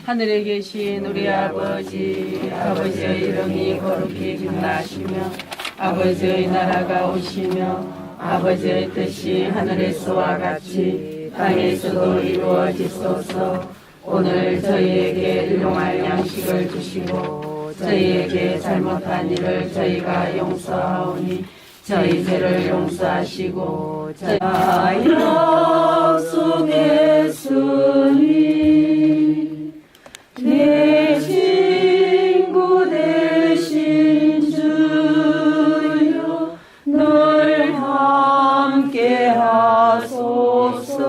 하늘에 계신 우리 아버지의 이름이 거룩히 빛나시며 아버지의 나라가 오시며 아버지의 뜻이 하늘에서와 같이 땅에서도 이루어지소서. 오늘 저희에게 일용할 양식을 주시고 저희에게 잘못한 일을 저희가 용서하오니 저희 죄를 용서하시고 약속했으니 내 친구 되신 주여 늘 함께 하소서.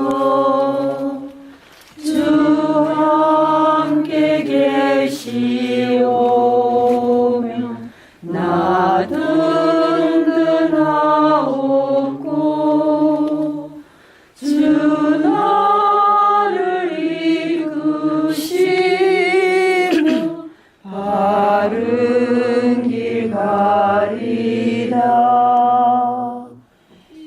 주 함께 계시오면 나 든든하옵고 주 나를 이끄시며 바른 길 가리다.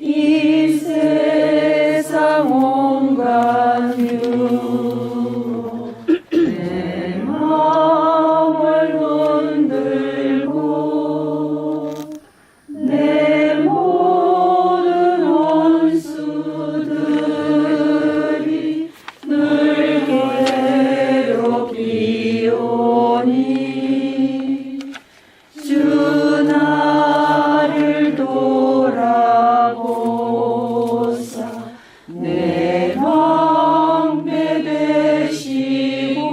이 세상 온갖 유혹 내 마음을 흔들고 내 모든 원수들이 늘 괴롭히오니 주 나를 돌아보사 내 방패 되시고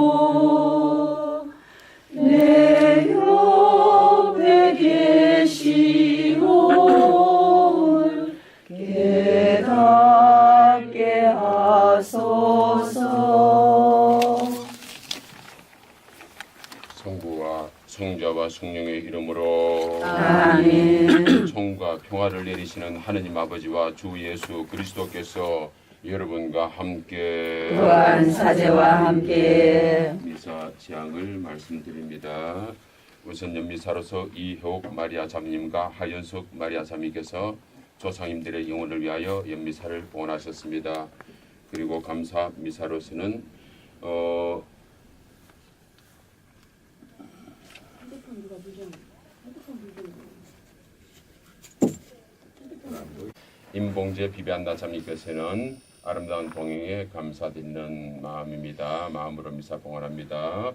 내 옆에 계시고 깨닫게 하소서. 성부와 성자와 성령의 이름으로 아멘. 성과 평화를 내리시는 하느님 아버지와 주 예수 그리스도께서 여러분과 함께 또한 사제와 함께 미사 제앙을 말씀드립니다. 우선 연미사로서 이효옥 마리아 자매님과 하연숙 마리아 자매께서 조상님들의 영혼을 위하여 연미사를 봉헌하셨습니다. 그리고 감사 미사로서는 임봉재 비비안나 자매께서는 아름다운 동행에 감사드리는 마음입니다. 마음으로 미사 봉헌합니다.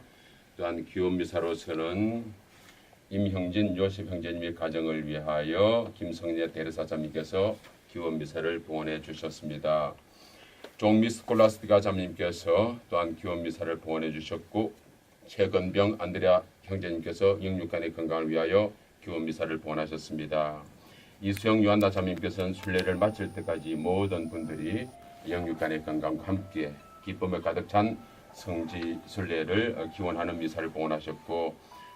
또한 기원 미사로서는 임형진 요셉 형제님의 가정을 위하여 김성례 대르사자님께서 기원 미사를 보내 주셨습니다. 종미 스콜라스티가 자매님께서 또한 기원 미사를 보내 주셨고 최건병 안드레아 형제님께서 영육간의 건강을 위하여 기원 미사를 보내셨습니다. 이수영 요한나 자매님께서는 순례를 마칠 때까지 모든 분들이 영육간의 건강과 함께 기쁨에 가득 찬 성지 순례를 기원하는 미사를 보내셨고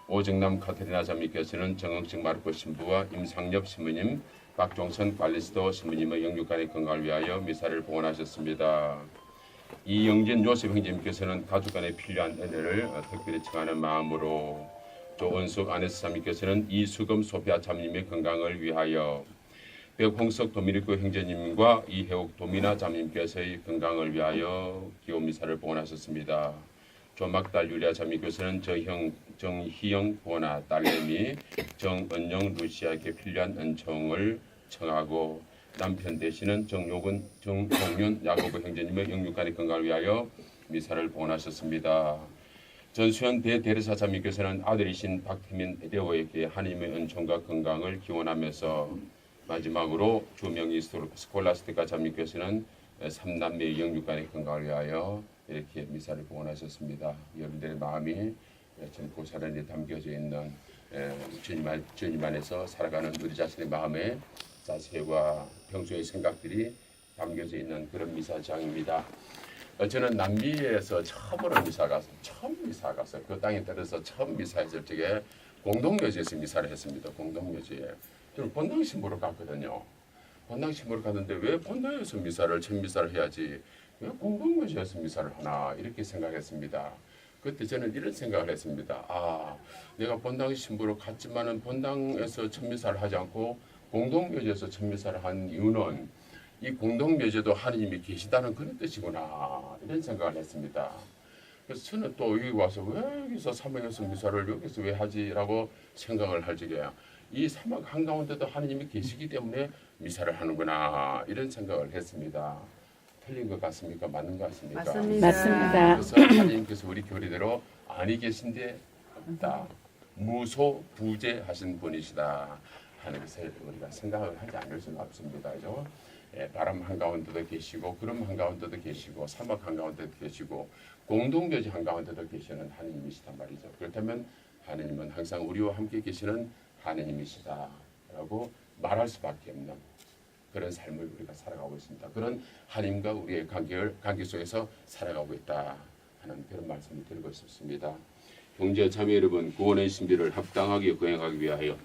오정남 카테리나 자매님께서는 정흥식 마르코 신부와 임상엽 신부님, 박종선 관리스도 신부님의 영육간의 건강을 위하여 미사를 보내셨습니다. 이영진 요셉 형제님께서는 가족 간에 필요한 은혜를 특별히 청하는 마음으로 조은숙 아네스 자매님께서는 이수금 소피아 자매님의 건강을 위하여 백홍석 도미니코 형제님과 이혜옥 도미나 자매님께서의 건강을 위하여 기원 미사를 보내셨습니다. 조막달 유리아 자매님께서는 정희영 보나 딸내미 정은영 루시아에게 필요한 은총을 청하고 남편 되시는 정용윤 야고보 형제님의 영육간의 건강을 위하여 미사를 보내셨습니다. 전수현 대대르사 자매님께서는 아들이신 박태민 레오에게 하나님의 은총과 건강을 기원하면서 마지막으로 주명희 스콜라스티카 자매님께서는 삼남매의 영육간의 건강을 위하여 이렇게 미사를 보내셨습니다. 여러분들의 마음이 참 고사란에 담겨져 있는 주님 안에서 살아가는 우리 자신의 마음의 자세와 평소의 생각들이 담겨져 있는 그런 미사장입니다. 저는 남미에서 처음 미사 가서 그 땅에 들어서 처음 미사했을 적에 공동묘지에서 미사를 했습니다. 공동묘지에 저는 본당 신부로 갔거든요. 본당 신부로 갔는데 왜 본당에서 미사를 첫 미사를 해야지 왜 공동묘지에서 미사를 하나 이렇게 생각했습니다. 그때 저는 이런 생각을 했습니다. 내가 본당 신부로 갔지만은 본당에서 첫 미사를 하지 않고 공동묘지에서 첫 미사를 한 이유는 이 공동묘지에도 하나님이 계시다는 그런 뜻이구나 이런 생각을 했습니다. 그래서 저는 또 여기 와서 왜 여기서 사막에서 미사를 여기서 왜 하지라고 생각을 할 적에 이 사막 한가운데도 하나님이 계시기 때문에 미사를 하는구나 이런 생각을 했습니다. 틀린 것 같습니까? 맞는 것 같습니까? 맞습니다. 그래서 하나님께서 우리 교리대로 아니 계신데 없다. 무소부재하신 분이시다 하는 것을 우리가 생각을 하지 않을 수는 없습니다. 그죠? 바람 한가운데도 계시고 구름 한가운데도 계시고 사막 한가운데도 계시고 공동묘지 한가운데도 계시는 하나님이시단 말이죠. 그렇다면 하나님은 항상 우리와 함께 계시는 하나님이시다라고 말할 수밖에 없는 그런 삶을 우리가 살아가고 있습니다. 그런 하나님과 우리의 관계 속에서 살아가고 있다 하는 그런 말씀을 드리고 싶습니다. 형제 자매 여러분, 구원의 신비를 합당하게 거행하기 위하여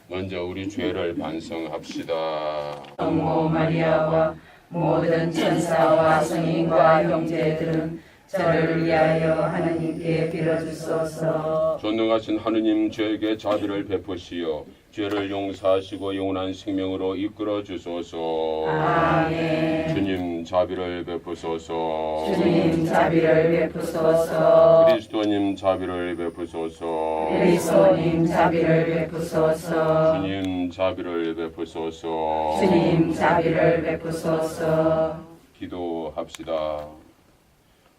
먼저 우리 죄를 반성합시다. 성모 마리아와 모든 천사와 성인과 형제들은 저를 위하여 하나님께 빌어주소서. 전능하신 하느님, 저에게 자비를 베푸시어 죄를 용서하시고 영원한 생명으로 이끌어 주소서. 아멘. 주님 자비를 베푸소서. 주님 자비를 베푸소서. 그리스도님 자비를 베푸소서. 그리스도님 자비를 베푸소서. 주님 자비를 베푸소서. 주님 자비를 베푸소서. 기도합시다.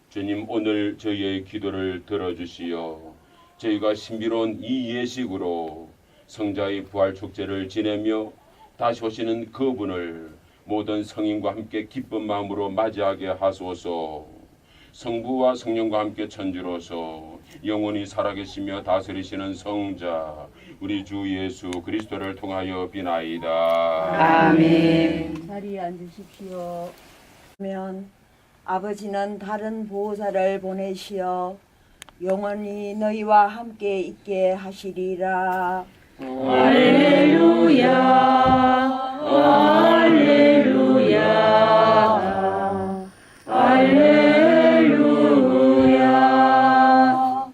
주님, 오늘 저희의 기도를 들어주시어 저희가 신비로운 이 예식으로 성자의 부활 축제를 지내며 다시 오시는 그분을 모든 성인과 함께 기쁜 마음으로 맞이하게 하소서. 성부와 성령과 함께 천주로서 영원히 살아계시며 다스리시는 성자 우리 주 예수 그리스도를 통하여 비나이다. 아멘. 자리에 앉으십시오. 그러면 아버지는 다른 보호자를 보내시어 영원히 너희와 함께 있게 하시리라. 할렐루야. 할렐루야. 할렐루야.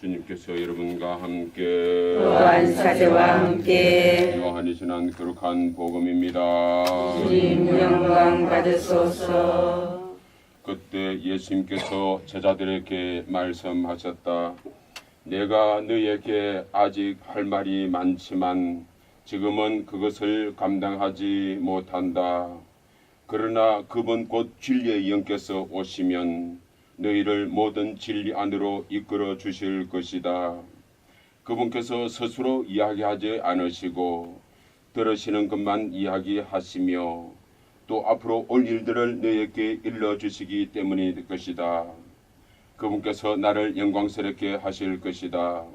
주님께서 여러분과 함께 또한 사제와 함께 요한이 전한 거룩한 복음입니다. 주님 영광 받으소서. 그때 예수님께서 제자들에게 말씀하셨다. 내가 너희에게 아직 할 말이 많지만 지금은 그것을 감당하지 못한다. 그러나 그분 곧 진리의 영께서 오시면 너희를 모든 진리 안으로 이끌어 주실 것이다. 그분께서 스스로 이야기하지 않으시고 들으시는 것만 이야기하시며 또 앞으로 올 일들을 너에게 일러주시기 때문일 것이다. 그분께서 나를 영광스럽게 하실 것이다.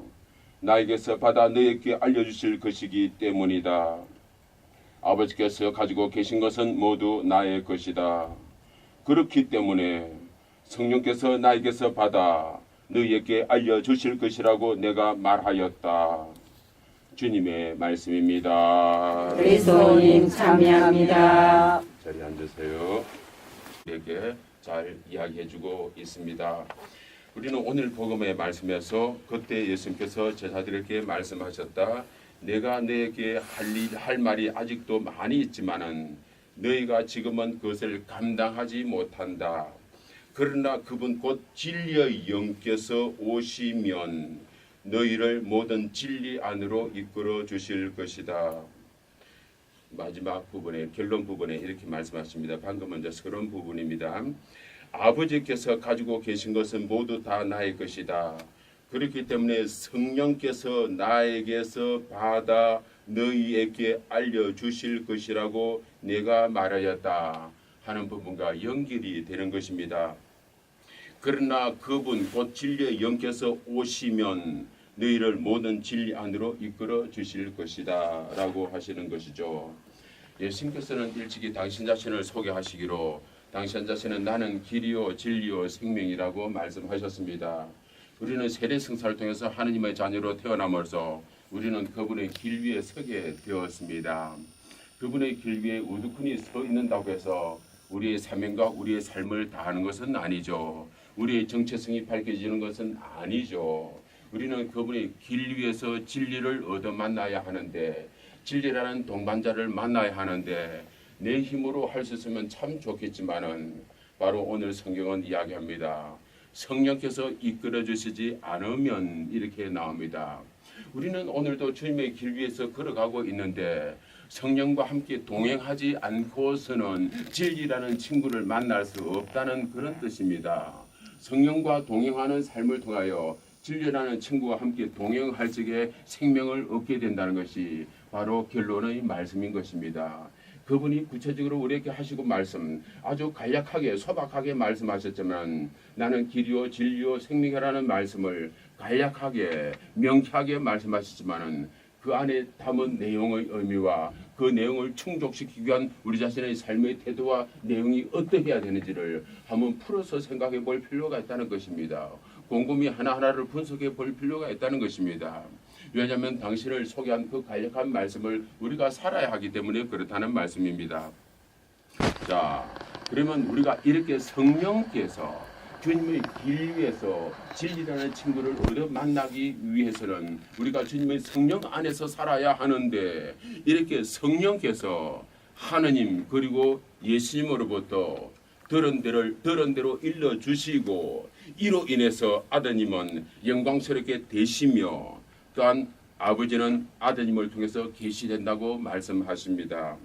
나에게서 받아 너에게 알려주실 것이기 때문이다. 아버지께서 가지고 계신 것은 모두 나의 것이다. 그렇기 때문에 성령께서 나에게서 받아 너희에게 알려주실 것이라고 내가 말하였다. 주님의 말씀입니다. 그리스도님 참여합니다. 자리에 앉으세요. 우리에게 잘 이야기해주고 있습니다. 우리는 오늘 복음의 말씀에서 그때 예수님께서 제자들에게 말씀하셨다. 내가 너에게 할 말이 아직도 많이 있지만은 너희가 지금은 그것을 감당하지 못한다. 그러나 그분 곧 진리의 영께서 오시면 너희를 모든 진리 안으로 이끌어 주실 것이다. 마지막 부분에 결론 부분에 이렇게 말씀하십니다. 방금 먼저 서론 부분입니다. 아버지께서 가지고 계신 것은 모두 다 나의 것이다. 그렇기 때문에 성령께서 나에게서 받아 너희에게 알려주실 것이라고 내가 말하였다 하는 부분과 연결이 되는 것입니다. 그러나 그분 곧 진리의 영께서 오시면 너희를 모든 진리 안으로 이끌어 주실 것이다 라고 하시는 것이죠. 예수님께서는 일찍이 당신 자신을 소개하시기로 당신 자신은 나는 길이요 진리요 생명이라고 말씀하셨습니다. 우리는 세례 승사를 통해서 하느님의 자녀로 태어남으로써 우리는 그분의 길 위에 서게 되었습니다. 그분의 길 위에 우두커니 서 있는다고 해서 우리의 사명과 우리의 삶을 다하는 것은 아니죠. 우리의 정체성이 밝혀지는 것은 아니죠. 우리는 그분의 길 위에서 진리를 얻어 만나야 하는데 진리라는 동반자를 만나야 하는데 내 힘으로 할 수 있으면 참 좋겠지만은 바로 오늘 성경은 이야기합니다. 성령께서 이끌어 주시지 않으면 이렇게 나옵니다. 우리는 오늘도 주님의 길 위에서 걸어가고 있는데 성령과 함께 동행하지 않고서는 진리라는 친구를 만날 수 없다는 그런 뜻입니다. 성령과 동행하는 삶을 통하여 진리라는 친구와 함께 동행할 적에 생명을 얻게 된다는 것이 바로 결론의 말씀인 것입니다. 그분이 구체적으로 우리에게 하시고 말씀 아주 간략하게 소박하게 말씀하셨지만 나는 길이요 진리요 생명이라는 말씀을 간략하게 명쾌하게 말씀하셨지만은 그 안에 담은 내용의 의미와 그 내용을 충족시키기 위한 우리 자신의 삶의 태도와 내용이 어떠해야 되는지를 한번 풀어서 생각해 볼 필요가 있다는 것입니다. 곰곰이 하나하나를 분석해 볼 필요가 있다는 것입니다. 왜냐하면 당신을 소개한 그 간략한 말씀을 우리가 살아야 하기 때문에 그렇다는 말씀입니다. 자, 그러면 우리가 이렇게 성령께서 주님의 길 위에서 진리라는 친구를 얻어 만나기 위해서는 우리가 주님의 성령 안에서 살아야 하는데 이렇게 성령께서 하느님 그리고 예수님으로부터 들은 대로 일러주시고 이로 인해서 아드님은 영광스럽게 되시며 또한 아버지는 아드님을 통해서 계시된다고 말씀하십니다.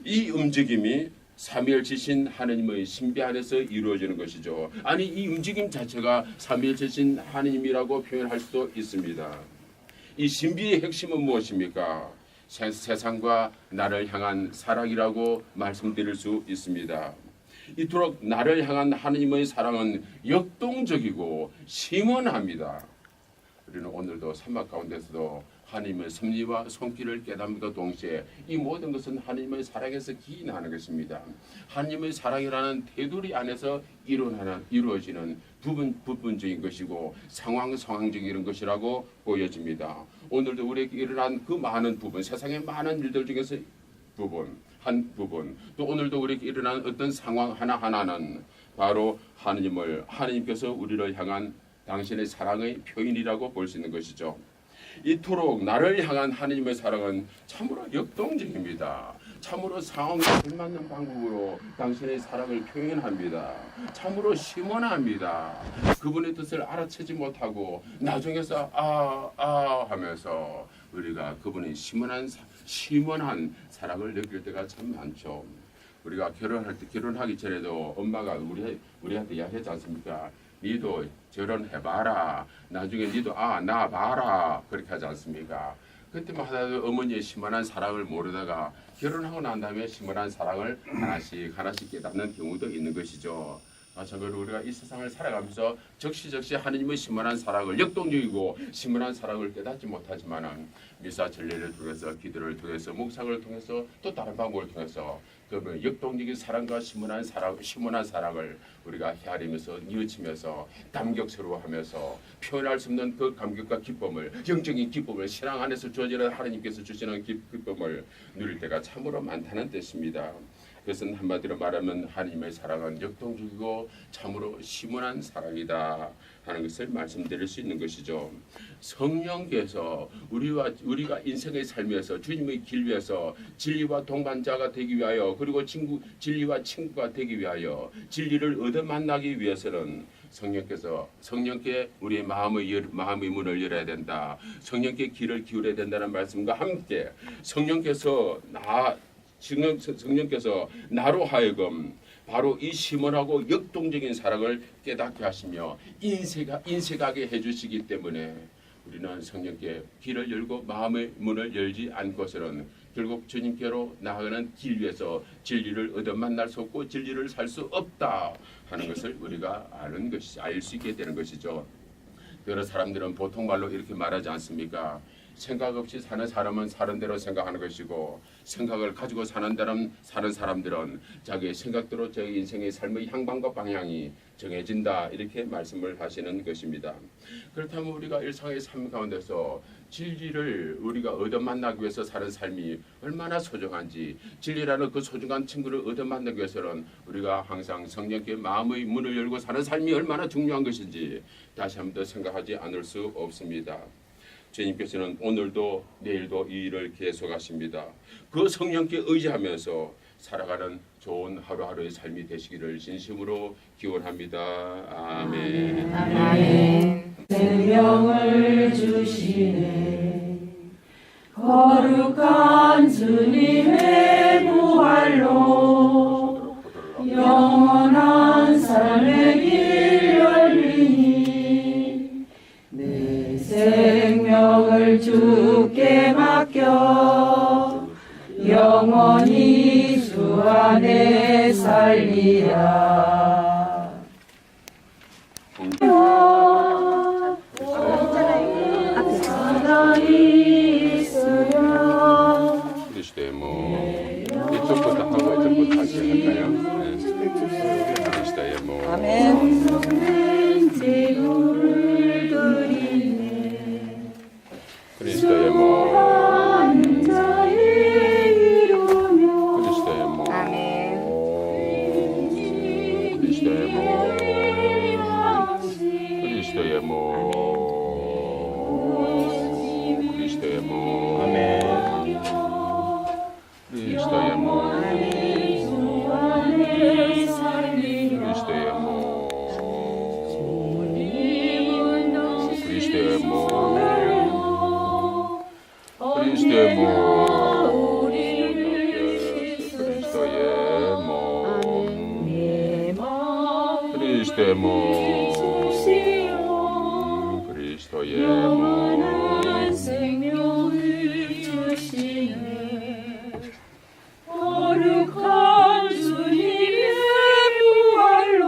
이 움직임이 삼위일체신 하느님의 신비 안에서 이루어지는 것이죠. 아니 이 움직임 자체가 삼위일체신 하느님이라고 표현할 수도 있습니다. 이 신비의 핵심은 무엇입니까? 세상과 나를 향한 사랑이라고 말씀드릴 수 있습니다. 이토록 나를 향한 하느님의 사랑은 역동적이고 심원합니다. 우리는 오늘도 사막 가운데서도 하나님의 섭리와 손길을 깨닫는과 동시에 이 모든 것은 하나님의 사랑에서 기인하는 것입니다. 하나님의 사랑이라는 테두리 안에서 이루어지는 부분적인 것이고 상황적인 것이라고 보여집니다. 오늘도 우리에게 일어난 그 많은 부분, 세상의 많은 일들 중에서 한 부분, 또 오늘도 우리에게 일어난 어떤 상황 하나하나는 바로 하나님께서 우리를 향한 당신의 사랑의 표현이라고 볼 수 있는 것이죠. 이토록 나를 향한 하나님의 사랑은 참으로 역동적입니다. 참으로 상황에 걸맞는 방법으로 당신의 사랑을 표현합니다. 참으로 심원합니다. 그분의 뜻을 알아채지 못하고 나중에서 하면서 우리가 그분의 심원한 사랑을 느낄 때가 참 많죠. 우리가 결혼하기 전에도 엄마가 우리한테 이야기하지 않습니까? 니도 결혼해봐라. 나중에 니도 나 봐라. 그렇게 하지 않습니까? 그때만 하다가 어머니의 심한한 사랑을 모르다가 결혼하고 난 다음에 심한한 사랑을 하나씩 깨닫는 경우도 있는 것이죠. 마찬가지로 우리가 이 세상을 살아가면서 적시적시 하느님의 심한한 사랑을, 역동적이고 심한한 사랑을 깨닫지 못하지만은 미사 전례를 통해서, 기도를 통해서, 묵상을 통해서, 또 다른 방법을 통해서 그 역동적인 사랑과 심한한 사랑을 우리가 헤아리면서 뉘우치면서 감격스러워하면서 표현할 수 없는 그 감격과 기쁨을, 영적인 기쁨을, 신앙 안에서 주어지는 하나님께서 주시는 기쁨을 누릴 때가 참으로 많다는 뜻입니다. 그것은 한마디로 말하면 하나님의 사랑은 역동적이고 참으로 시원한 사랑이다 하는 것을 말씀드릴 수 있는 것이죠. 성령께서 우리가 인생의 삶에서 주님의 길 위에서 진리와 동반자가 되기 위하여, 그리고 진리와 친구가 되기 위하여, 진리를 얻어 만나기 위해서는 성령께 우리의 마음의 문을 열어야 된다. 성령께 귀를 기울여야 된다는 말씀과 함께 성령께서 나로 하여금 바로 이 시원하고 역동적인 사랑을 깨닫게 하시며 인색하게 해주시기 때문에 우리는 성령께 귀를 열고 마음의 문을 열지 않고서는 결국 주님께로 나아가는 길 위에서 진리를 얻어 만날 수 없고 진리를 살 수 없다 하는 것을 우리가 알 수 있게 되는 것이죠. 여러 사람들은 보통 말로 이렇게 말하지 않습니까? 생각 없이 사는 사람은 사는 대로 생각하는 것이고, 생각을 가지고 사는 사람들은 자기의 생각대로 자기 인생의 삶의 향방과 방향이 정해진다, 이렇게 말씀을 하시는 것입니다. 그렇다면 우리가 일상의 삶 가운데서 진리를 우리가 얻어 만나기 위해서 사는 삶이 얼마나 소중한지, 진리라는 그 소중한 친구를 얻어 만나기 위해서는 우리가 항상 성령께 마음의 문을 열고 사는 삶이 얼마나 중요한 것인지 다시 한번 더 생각하지 않을 수 없습니다. 주님께서는 오늘도 내일도 이 일을 계속하십니다. 그 성령께 의지하면서 살아가는 좋은 하루하루의 삶이 되시기를 진심으로 기원합니다. 아멘. 아멘. 생명을 주시네 거룩한 주님의 부활로 영원한 삶의 길 열리니 내 생명을 주께 맡겨 영원히 주 안에 살리라. 하나님 있으려 그리스도의 이쪽부터 하고 이쪽부터 다시 할까요? 그리스도의 아멘. 제물을 드리네 그리스도의 수고하는 자의 이루며 그리스도의 그리스도의 그리스도의 그리스도의 아멘. 그리스도의 주 안에 살리라 그리스도의 그리스도의 그리스도의 우리를 그리스도의 내 마음 그리스도의 그리스도의 영원한 생명을 주시네 거룩한 주님의 부활로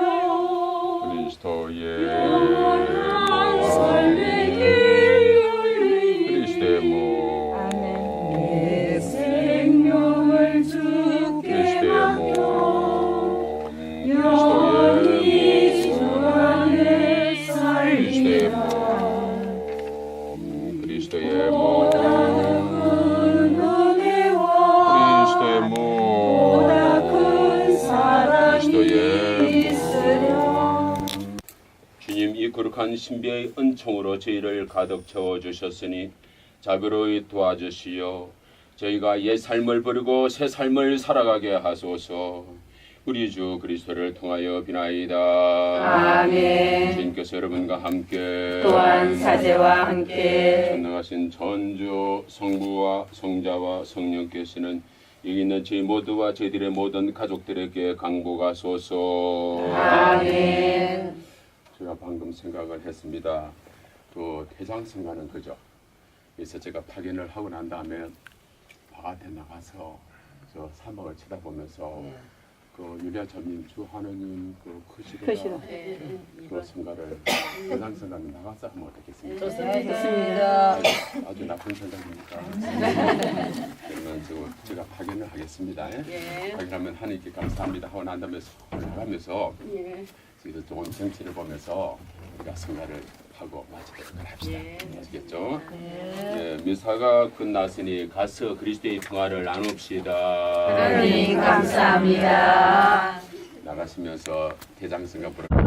그리스도의 영원한 삶의 길 열리니 그리스도의 내 생명을 주께 맡겨 영원히 주 안에 살리라 그리스도의 보다 큰 은혜와 보다 큰 사랑이 있으랴 주님, 이 거룩한 신비의 은총으로 저희를 가득 채워주셨으니 자비로이 도와주시어 저희가 옛 삶을 버리고 새 삶을 살아가게 하소서. 우리 주 그리스도를 통하여 비나이다. 아멘. 주님께서 여러분과 함께 또한 사제와 함께 전능하신 전주 성부와 성자와 성령께서는 여기 있는 저희 모두와 저희들의 모든 가족들에게 강복하소서. 아멘. 제가 방금 생각을 했습니다. 그 대장성가는 그죠? 그래서 제가 파견을 하고 난 다음에 바깥에 나가서 저 사막을 쳐다보면서 그 유리아 자님 주 하느님 그 크시라 그 성가를 대장성가는 나가서 하면 어떻겠습니까? 좋습니다. 아주 나쁜 생각입니까? 그러면 제가 파견을 하겠습니다. 파견하면 하나님께 감사합니다 하고 난 다음에 나가면서 저희도 좋은 정치를 보면서 우리가 성가를 하고 마치도록 합시다. 아시겠죠? 미사가 끝났으니 가서 그리스도의 평화를 나눕시다. 하나님 감사합니다. 나가시면서 대장성가 부르.